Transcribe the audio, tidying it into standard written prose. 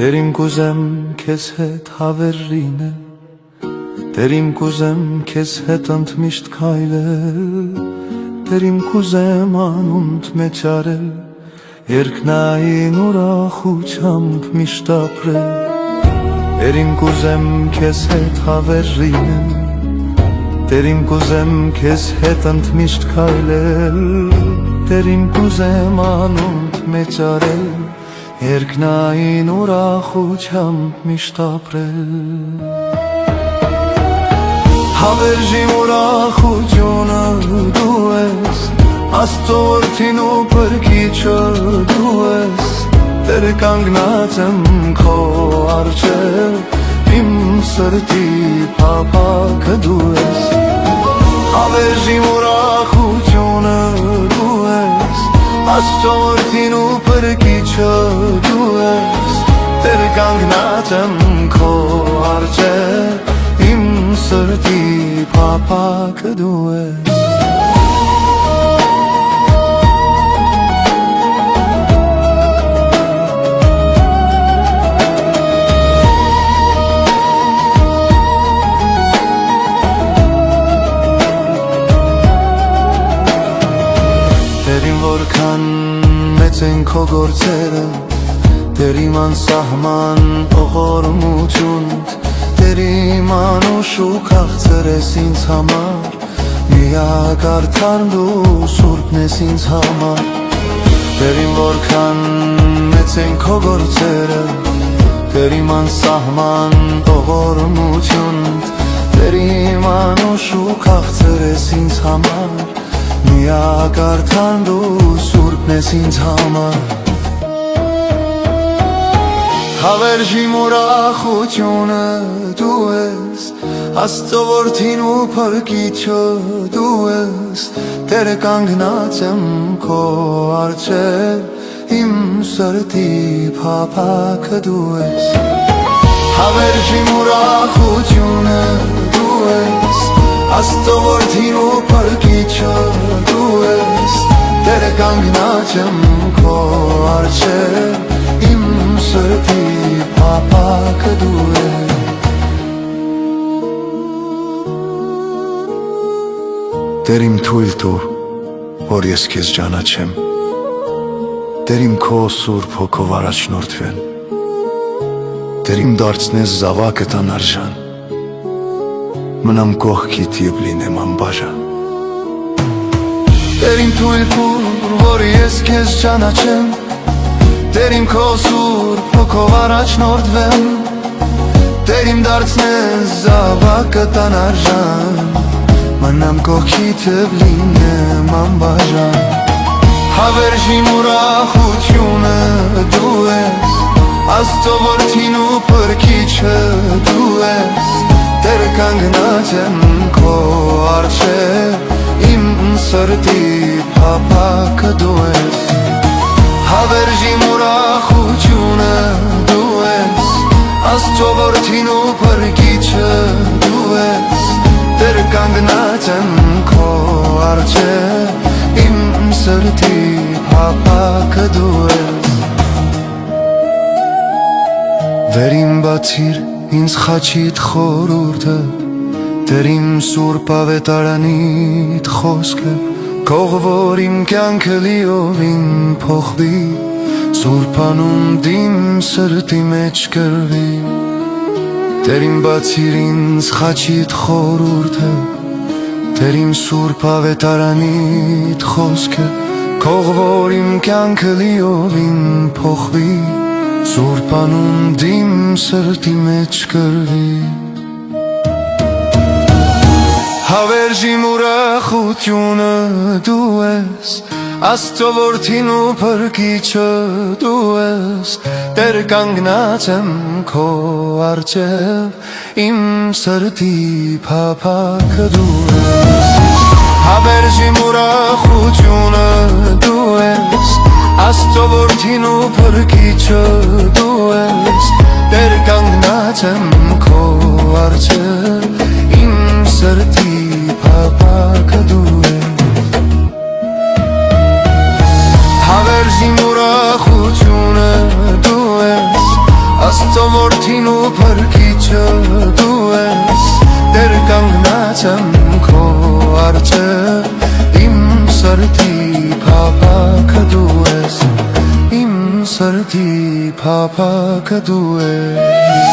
Դեր իմ կուզեմ քեզ հետ հավեր լինել, Դեր իմ կուզեմ քեզ հետ ընդմիշտ քայլել, Դեր իմ կուզեմ անունդ մեջ արել, երկնային ուրախությամբ միշտ ապրել, Դեր իմ կուզեմ քեզ հետ հավեր լինել, Դեր իմ կուզեմ քեզ հետ ընդմիշտ քայլել, Դեր իմ կուզեմ անունդ մեջ արել, երկնային ուրախությամբ միշտ ապրել։ Հավերժի ուրախությունը դու ես, Աստծո որդին ու փրկիչը դու ես, Տեր կանգնած եմ քո առջև, իմ սրտի փափագը դու ես։ Հավերժի ուրախությունը դու ես, Աստծո որդին ու փրկիչը դու ես, Տեր կանգնած եմ քո առջև, իմ սրտի փափագը դու ես։ Տեր իմ որքան մեծ են քո գործերը, Տեր իմ անսահման ողորմություն, Տեր իմ անուշ ու քաղցր ես ինձ համար, Միակ արդար դու սուրբն ես ինձ համար։ Տեր իմ որքան մեծ են քո գործերը, Տեր իմ անսահման ողորմություն, Տեր իմ անուշ ու քաղցր ես ինձ համար, Միակ արդար դու սուրբն ես ինձ համար։ Հավերժի ուրախությունը դու ես, Աստծո որդին ու փրկիչը դու ես, Տեր կանգնած եմ քո առջև, իմ սրտի փափագը դու ես։ Հավերժի ուրախությունը դու ես, Աստծո որդին ու փրկիչը դու ես, Տեր կանգնած եմ քո առջև, իմ սրտի փափագը դու ես։ Տեր իմ թույլ տուր, որ ես քեզ ճանաչեմ, Տեր իմ քո սուրբ հոգով առաջնորդվեմ, Տեր իմ դարձնես զավակդ անարժան, Մնամ կողքիդ և լինեմ անբաժան։ Տեր իմ թույլ տուր, որ ես քեզ ճանաչեմ, Տեր իմ քո սուրբ հոգով առաջնորդվեմ, Տեր իմ դարձնես զավակդ անարժան, Մնամ կողքիդ և լինեմ անբաժան։ Հավերժի ուրախությունը դու ես, Աստծո որդին ու փրկիչը դու ես, Տեր կանգնած եմ քո առջև, իմ սրտի փափագը դու ես։ Հավերժի ուրախությունը դու ես, Աստծո որդին ու փրկիչը դու ես, Տեր կանգնած եմ քո առջև, իմ սրտի փափագը դու ես։ Վերին բացիր ինձ խաչիդ խորուրդը, Տեր իմ սուրբ ավետարանիդ խոսքը, Քող որ իմ կյանքը լիովին փոխվի, Սուրբ անունդ իմ սրտի մեջ կրվի։ Տեր իմ բացիր ինձ խաչիդ խորուրդը, Տեր իմ սուրբ ավետարանիդ խոսքը, Քող որ իմ կյանքը լիովին փոխվի, Սուրբ անունդ իմ սրտի մեջ կրվի։ Հավերժի ուրախությունը դու ես, Աստծո որդին ու փրկիչը դու ես, Տեր կանգնած եմ քո առջև, իմ սրտի փափագը դու ես։ Հավերժի ուրախությունը դու ես, Աստծո որդին ու փրկիչը դու ես, Տեր կանգնած եմ քո առջև, իմ սրտի փափագը դու ես։ Հավերժի ուրախությունը դու ես, սրտի փափակը դու ես